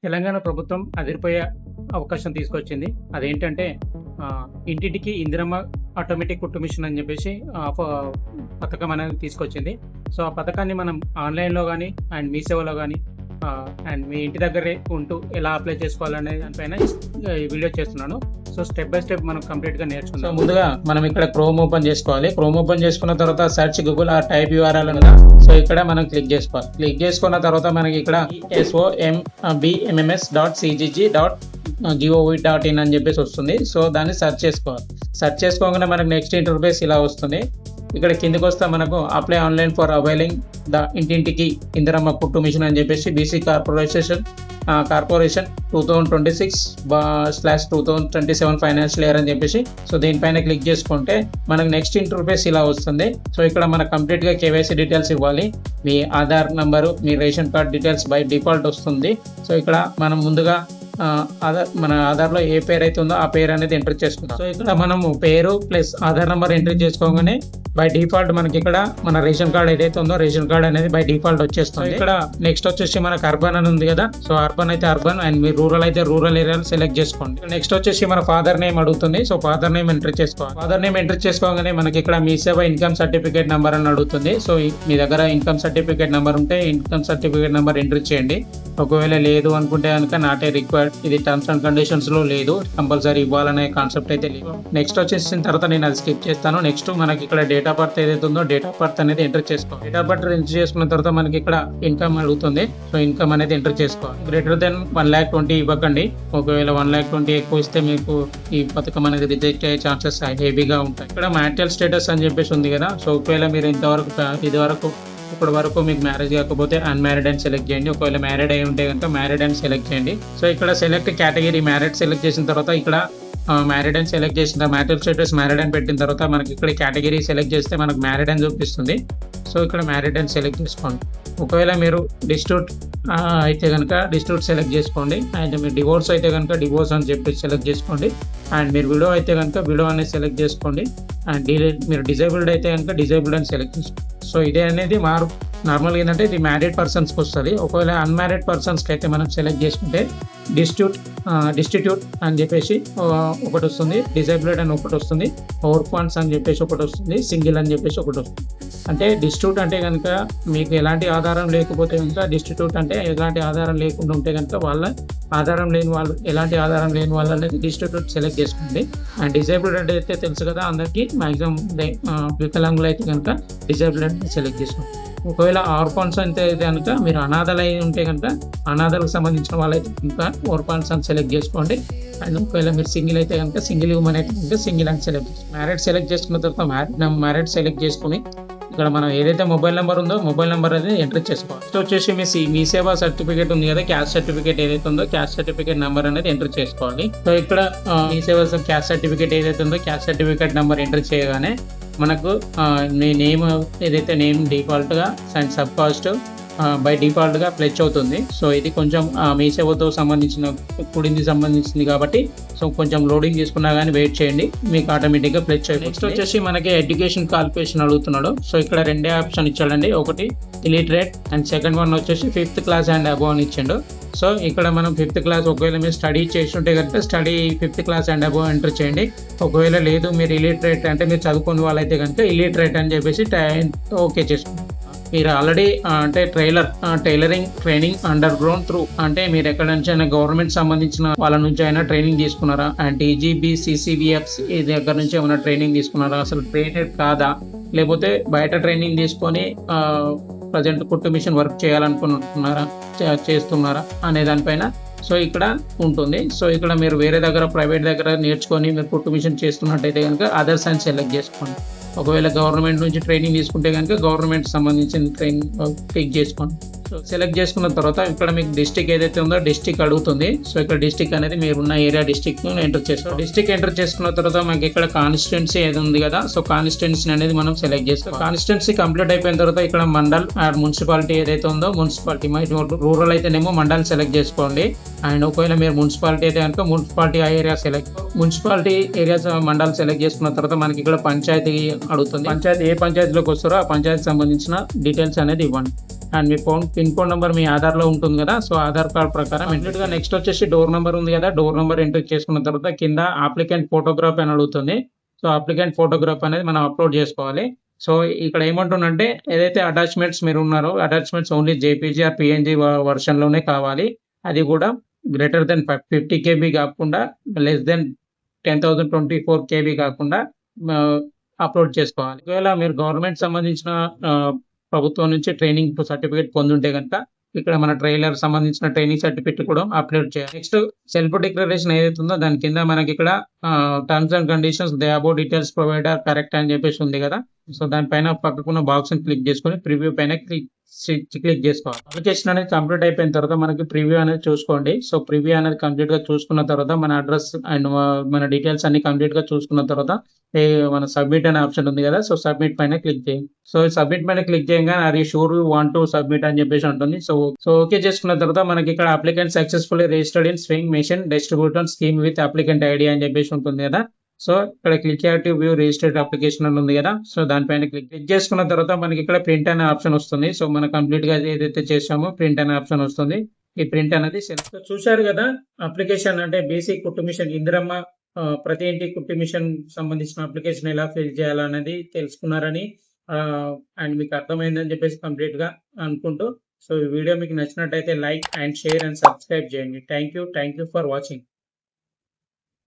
తెలంగాణ ప్రభుత్వం అదిరిపోయే అవకాశం తీసుకొచ్చింది. అదేంటంటే ఇంటింటికి ఇందిరమ్మ ఆటోమేటిక్ కుట్టు మిషన్ అని చెప్పేసి పథకం అనేది తీసుకొచ్చింది. సో, ఆ పథకాన్ని మనం ఆన్‌లైన్‌లో గానీ, అండ్ మీ సేవలో గానీ అండ్ మీ ఇంటి దగ్గరే ఉంటూ ఎలా అప్లై చేసుకోవాలనే దానిపైన ఈ వీడియో చేస్తున్నాను. సో, స్టెప్ బై స్టెప్ మనం కంప్లీట్‌గా నేర్చుకుందాం. సో, ముందుగా మనం ఇక్కడ క్రోమ్ ఓపెన్ చేసుకోవాలి. క్రోమ్ ఓపెన్ చేసుకున్న తర్వాత search Google or type URL ఉందా, సో ఇక్కడ మనం క్లిక్ చేసుకోవాలి. క్లిక్ చేసుకున్న తర్వాత మనకి ఇక్కడ somBMS.cgg.gov.in అని చెప్పేసి వస్తుంది. సో దాన్ని సెర్చ్ చేసుకోవాలి. సెర్చ్ చేసుకోగానే మనకి నెక్స్ట్ ఇంటర్ఫేస్ ఇలా వస్తుంది. ఇక్కడ కిందకి వస్తే మనకు apply online for availing the ఇంటింటికి ఇందిరమ్మ కుట్టు మిషన్ అని చెప్పేసి బీసీ కార్పొరేషన్ 2026/2027 ఫైనాన్షియల్ ఇయర్ అని చెప్పేసి సో దీనిపైన క్లిక్ చేసుకుంటే మనకు నెక్స్ట్ ఇంటర్ఫేస్ ఇలా వస్తుంది. సో ఇక్కడ మనకు కంప్లీట్గా కేవైసీ డీటెయిల్స్ ఇవ్వాలి. మీ ఆధార్ నంబరు, మీ ration card details by default వస్తుంది. సో ఇక్కడ మనం ముందుగా మన ఆధార్లో ఏ పేరు అయితే ఉందో ఆ పేరు అనేది ఎంటర్ చేసుకుంటాం. సో ఇక్కడ మనము పేరు ప్లస్ ఆధార్ నెంబర్ ఎంటర్ చేసుకోగానే బై డిఫాల్ట్ మనకి ఇక్కడ మన రేషన్ కార్డ్ ఏదైతే ఉందో రేషన్ కార్డ్ అనేది బై డిఫాల్ట్ వచ్చేస్తుంది. ఇక్కడ నెక్స్ట్ వచ్చేసి మనకు అర్బన్ అని ఉంది కదా, సో అర్బన్ అయితే అర్బన్ అండ్ మీరు రూరల్ అయితే రూరల్ ఏరియా సెలెక్ట్ చేసుకోండి. నెక్స్ట్ వచ్చేసి మన ఫాదర్ నేమ్ అడుగుతుంది. సో ఫాదర్ నేమ్ ఎంటర్ చేసుకోవాలి. ఫాదర్ నేమ్ ఎంటర్ చేసుకోగానే మనకి ఇక్కడ మీ సేవ ఇన్కమ్ సర్టిఫికేట్ నెంబర్ అని అడుగుతుంది. సో మీ దగ్గర ఇన్కమ్ సర్టిఫికేట్ నెంబర్ ఉంటే ఇన్కమ్ సర్టిఫికేట్ నెంబర్ ఎంటర్ చేయండి. ఒకవేళ లేదు అనుకుంటే కనుక నాట్ ఏ రిక్వైర్డ్, ఇది టర్మ్స్ అండ్ కండిషన్స్ లో లేదు, కంపల్సరీ ఇవ్వాలనే కాన్సెప్ట్ అయితే లేదు. నెక్స్ట్ వచ్చేసిన తర్వాత నేను అది స్కిప్ చేస్తాను. నెక్స్ట్ మనకి ఇక్కడ డేట్ ఆఫ్ బర్త్ ఏదైతే ఉందో డేట్ ఆఫ్ బర్త్ అనేది ఎంటర్ చేసుకోవాలి. డేట్ ఆఫ్ బర్త్ ఎంటర్ చేసుకున్న తర్వాత మనకి ఇక్కడ ఇన్కమ్ అడుగుతుంది. సో ఇన్కమ్ అనేది ఎంటర్ చేసుకోవాలి. గ్రేటర్ దెన్ 1,20,000 ఇవ్వకండి. ఒకవేళ 1,20,000 ఎక్కువ ఇస్తే మీకు ఈ పథకం అనేది రిజెక్ట్ అయ్యే ఛాన్సెస్ హెవీగా ఉంటాయి. ఇక్కడ మ్యారిటల్ స్టేటస్ అని చెప్పేసి ఉంది కదా, సో ఒకవేళ మీరు ఇప్పటి వరకు మీకు మ్యారేజ్ కాకపోతే అన్మ్యారీడ్ అని సెలెక్ట్ చేయండి. ఒకవేళ మ్యారీడ్ అయి ఉంటే కనుక మ్యారీడ్ అని సెలెక్ట్ చేయండి. సో ఇక్కడ సెలెక్ట్ కేటగిరీ మ్యారీడ్ సెలెక్ట్ చేసిన తర్వాత ఇక్కడ మ్యారీడ్ అని సెలెక్ట్ చేసిన మ్యారిటల్ స్టేటస్ మ్యారీడ్ అని పెట్టిన తర్వాత మనకి ఇక్కడ కేటగిరీ సెలెక్ట్ చేస్తే మనకు మ్యారీడ్ అని చూపిస్తుంది. సో ఇక్కడ మ్యారీడ్ అని సెలెక్ట్ చేసుకోండి. ఒకవేళ మీరు డిస్ట్రిక్ట్ అయితే కనుక డిస్ట్రిక్ట్ సెలెక్ట్ చేసుకోండి. అండ్ మీరు డివోర్స్ అయితే కనుక డివోర్స్ అని చెప్పి సెలెక్ట్ చేసుకోండి. అండ్ మీరు విడో అయితే కనుక విడో అనేది సెలెక్ట్ చేసుకోండి. అండ్ మీరు డిజేబుల్డ్ అయితే కనుక డిజేబుల్డ్ అని సెలెక్ట్ చేసుకోండి. సో ఇదే అనేది నార్మల్గా ఏంటంటే ఇది మ్యారీడ్ పర్సన్స్కి వస్తుంది. ఒకవేళ అన్మ్యారీడ్ పర్సన్స్కి అయితే మనం సెలెక్ట్ చేసుకుంటే డిస్టిట్యూట్ అని చెప్పేసి ఒకటి వస్తుంది, డిజేబుల్డ్ అని ఒకటి వస్తుంది, ఓర్ఫాన్స్ అని చెప్పేసి ఒకటి వస్తుంది, సింగిల్ అని చెప్పేసి ఒకటి వస్తుంది. అంటే డిస్ట్రిబ్యూట్ అంటే కనుక మీకు ఎలాంటి ఆధారం లేకపోతే కనుక డిస్ట్రిబ్యూట్ అంటే ఎలాంటి ఆధారం లేకుండా ఉంటే కనుక ఎలాంటి ఆధారం లేని వాళ్ళు అనేది డిస్ట్రిబ్యూట్ సెలెక్ట్ చేసుకోండి. అండ్ డిజేబుల్డ్ అంటే అయితే తెలుసు కదా అందరికీ, మ్యాక్సిమం వికలాంగులు అయితే కనుక డిజేబుల్డ్ అంటే సెలెక్ట్ చేసుకోండి. ఒకవేళ ఆర్ఫాన్స్ అంటే కనుక మీరు అనాథలు అయి ఉంటే కనుక అనాథలకు సంబంధించిన వాళ్ళైతే కనుక ఆర్ఫాన్స్ అని సెలెక్ట్ చేసుకోండి. అండ్ ఒకవేళ మీరు సింగిల్ అయితే కనుక సింగిల్ ఉమెన్ అయితే కనుక సింగిల్ అని సెలెక్ట్ చేసుకోండి. మ్యారీడ్ సెలెక్ట్ చేసుకున్న తర్వాత మ్యారీడ్ సెలెక్ట్ చేసుకుని ఇక్కడ మనం ఏదైతే మొబైల్ నెంబర్ ఉందో మొబైల్ నెంబర్ అనేది ఎంటర్ చేసుకోవాలి. సో వచ్చేసి మీ సేవా సర్టిఫికేట్ ఉంది కదా, క్యాస్ట్ సర్టిఫికేట్ ఏదైతే ఉందో క్యాస్ట్ సర్టిఫికేట్ నెంబర్ అనేది ఎంటర్ చేసుకోవాలి. సో ఇక్కడ మీ సేవా క్యాస్ట్ సర్టిఫికేట్ ఏదైతే ఉందో క్యాస్ట్ సర్టిఫికేట్ నెంబర్ ఎంటర్ చేయగానే మనకు మీ నేమ్ ఏదైతే నేమ్ డిఫాల్ట్గా అండ్ సబ్ కాస్ట్ బై డిఫాల్ట్గా ప్లెచ్ అవుతుంది. సో ఇది కొంచెం మీ సేవతో సంబంధించింది కాబట్టి సో కొంచెం లోడింగ్ తీసుకున్నా కానీ వెయిట్ చేయండి, మీకు ఆటోమేటిక్గా ప్లెచ్ అవుతుంది. నెక్స్ట్ వచ్చేసి మనకి ఎడ్యుకేషన్ క్వాలిఫికేషన్ అడుగుతున్నాడు. సో ఇక్కడ రెండే ఆప్షన్ ఇచ్చాడండి, ఒకటి ఇలిటరేట్ అండ్ సెకండ్ వన్ వచ్చేసి 5th క్లాస్ అండ్ అబోవ్ అని ఇచ్చాడు. సో ఇక్కడ మనం 5th క్లాస్ ఒకవేళ మీరు స్టడీ చేస్తుంటే కనుక 5th class and above enter చేయండి. ఒకవేళ లేదు మీరు ఇలిటరేట్ అంటే మీరు చదువుకునే వాళ్ళైతే కనుక ఇలిటరేట్ అని చెప్పేసి ఓకే చేసుకోండి. మీరు ఆల్రెడీ అంటే tailoring training under ground through అంటే మీరు ఎక్కడ నుంచి అయినా గవర్నమెంట్ సంబంధించిన వాళ్ళ నుంచి అయినా ట్రైనింగ్ తీసుకున్నారా, అండ్ టీజీబీ సిసిబిఎఫ్స్ ఈ దగ్గర నుంచి ఏమైనా ట్రైనింగ్ తీసుకున్నారా, అసలు ట్రైనర్ కాదా, లేకపోతే బయట ట్రైనింగ్ తీసుకొని ప్రజెంట్ కుట్టు మిషన్ వర్క్ చేస్తున్నారా అనే దానిపైన సో ఇక్కడ ఉంటుంది. సో ఇక్కడ మీరు వేరే దగ్గర ప్రైవేట్ దగ్గర నేర్చుకొని మీరు కుట్టు మిషన్ చేస్తున్నట్టయితే కనుక అదర్స్ అని సెలెక్ట్ చేసుకోండి. ఒకవేళ గవర్నమెంట్ నుంచి ట్రైనింగ్ తీసుకుంటే కనుక గవర్నమెంట్ సంబంధించిన ట్రైనింగ్ క్లిక్ చేసుకోండి. సో సెలెక్ట్ చేసుకున్న తర్వాత ఇక్కడ మీకు డిస్ట్రిక్ట్ ఏదైతే ఉందో డిస్ట్రిక్ట్ అడుగుతుంది. సో ఇక్కడ డిస్ట్రిక్ట్ అనేది మీరున్న ఏరియా డిస్ట్రిక్ట్ ఎంటర్ చేసుకోండి. డిస్ట్రిక్ట్ ఎంటర్ చేసుకున్న తర్వాత మనకి ఇక్కడ కాన్స్టిట్యున్సీ ఏది ఉంది కదా, సో కాన్స్టిట్యున్సీ అనేది మనం సెలెక్ట్ చేస్తాం. కాన్స్టిట్యున్సీ కంప్లీట్ అయిపోయిన తర్వాత ఇక్కడ మండల్ అండ్ మున్సిపాలిటీ ఏదైతే ఉందో మున్సిపాలిటీ, రూరల్ అయితేనేమో మండల్ సెలెక్ట్ చేసుకోండి. అండ్ ఒకవేళ మీరు మున్సిపాలిటీ అయితే కనుక municipality area municipality area mandal select చేసుకున్న తర్వాత మనకి ఇక్కడ పంచాయతీ అడుగుతుంది. ఏ పంచాయతీలోకి వస్తారో ఆ పంచాయతీకి సంబంధించిన డీటెయిల్స్ అనేది ఇవ్వండి. అండ్ మీ పిన్ కోడ్ నెంబర్ మీ ఆధార్లో ఉంటుంది కదా, సో ఆధార్ కార్డ్ ప్రకారం ఇమీడియట్గా నెక్స్ట్ వచ్చేసి డోర్ నెంబర్ ఉంది కదా, డోర్ నెంబర్ ఎంటర్ చేసుకున్న తర్వాత కింద అప్లికెంట్ ఫోటోగ్రాఫ్ అని అడుగుతుంది. సో అప్లికెంట్ ఫోటోగ్రాఫ్ అనేది మనం అప్లోడ్ చేసుకోవాలి. సో ఇక్కడ ఏమంటుందంటే ఏదైతే అటాచ్మెంట్స్ మీరు ఉన్నారో attachments only JPG or PNG వర్షన్లోనే కావాలి. అది కూడా గ్రేటర్ దెన్ 50 KB కాకుండా లెస్ దెన్ 10,024 KB కాకుండా అప్లోడ్ చేసుకోవాలి. ఒకవేళ మీరు గవర్నమెంట్ సంబంధించిన ప్రభుత్వం నుంచి ట్రైనింగ్ సర్టిఫికేట్ పొందుంటే కనుక ఇక్కడ మన ట్రైలర్ సంబంధించిన ట్రైనింగ్ సర్టిఫికేట్ కూడా అప్లోడ్ చేయాలి. నెక్స్ట్ సెల్ఫ్ డిక్లరేషన్ ఏదైతే ఉందో దాని కింద మనకి ఇక్కడ terms and conditions they about details provider correct అని చెప్పేసి ఉంది కదా, సో దానిపైన పక్కకున్న బాక్స్ ని క్లిక్ చేసుకొని ప్రివ్యూ పైన క్లిక్ చేసుకోవాలి. అప్లికేషన్ అనేది కంప్లీట్ అయిపోయిన తర్వాత మనకి ప్రివ్యూ అనేది చూసుకోండి. సో ప్రివ్యూ అనేది కంప్లీట్ గా చూసుకున్న తర్వాత మన అడ్రస్ అండ్ మన డీటెయిల్స్ అన్ని కంప్లీట్ గా చూసుకున్న తర్వాత మన సబ్మిట్ అనే ఆప్షన్ ఉంది కదా, సో సబ్మిట్ పైన క్లిక్ చేయండి. సో సబ్మిట్ పైన క్లిక్ చేయగా are you sure you want to submit అని చెప్పేసి ఉంటుంది. సో ఓకే చేసుకున్న తర్వాత మనకి ఇక్కడ applicant successfully registered in sewing machine distributor scheme with applicant ID అని చెప్పేసి ఉంటుంది కదా. సో ఇక్కడ click to view registered application అని ఉంది కదా, సో దానిపైన క్లిక్ చేసుకున్న తర్వాత మనకి ఇక్కడ ప్రింట్ అనే ఆప్షన్ వస్తుంది. సో మనం కంప్లీట్ గా ఏదైతే చేసామో ప్రింట్ అనే ఆప్షన్ వస్తుంది. ఈ ప్రింట్ అనేది చూశారు కదా, అప్లికేషన్ అంటే బేసిక్ కుట్టు మిషన్ ఇందిరమ్మ ప్రతి ఇంటి కుట్టు మిషన్ సంబంధించిన అప్లికేషన్ ఎలా ఫిల్ చేయాలనేది తెలుసుకున్నారని అండ్ మీకు అర్థమైందని చెప్పేసి కంప్లీట్ గా అనుకుంటూ, సో ఈ వీడియో మీకు నచ్చినట్టయితే like and share and subscribe చేయండి. Thank you for watching.